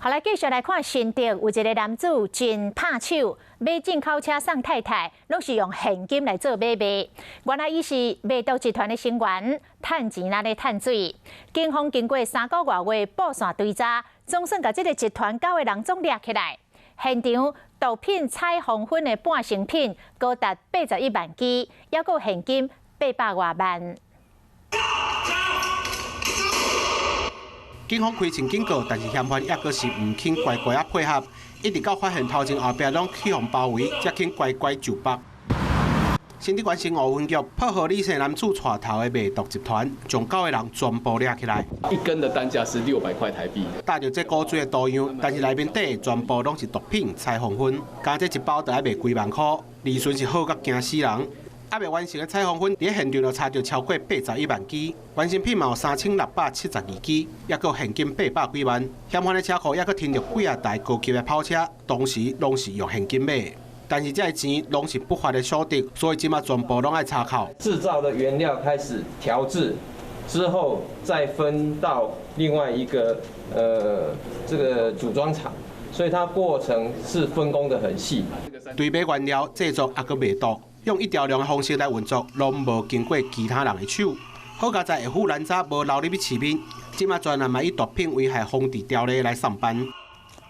好来继续来看新竹有一个男子真拍手，买进口车送太太，拢是用现金来做买卖。原来伊是卖毒集团的成员，趁钱拿咧趁水。警方经过3个月布线追查，总算把这个集团9个人总抓起来。现场毒品彩虹粉的半成品高达81万支，还有现金800多万。 警方开情警告，但是嫌犯抑阁是唔肯乖乖啊配合，一直到发现头前后壁拢起互包围，才肯乖乖就绑。新竹县城5分局破获李姓男子带头的卖毒集团，将9个人全部抓起来。一根的单价是600块台币。带着这古锥的毒样，但是内面底全部拢是毒品彩虹粉，加这一包就要卖几万块，利润是好到惊死人。 还未完成的彩虹粉，伫现场就查到超过81万支，完成品嘛有3672支，还有现金800几万。嫌犯的车库还阁停着几啊台高级的跑车，当时拢是用现金买。但是这些钱拢是不法的所得，所以即马全部拢要查扣。制造的原料开始调制，之后再分到另外一个这个组装厂，所以它过程是分工的很细。对买原料制作还阁卖毒。 用一条龙的方式来运作，拢无经过其他人的手。好佳在下扈难查无留入去市面，即马专案嘛以毒品危害防治条例来上班。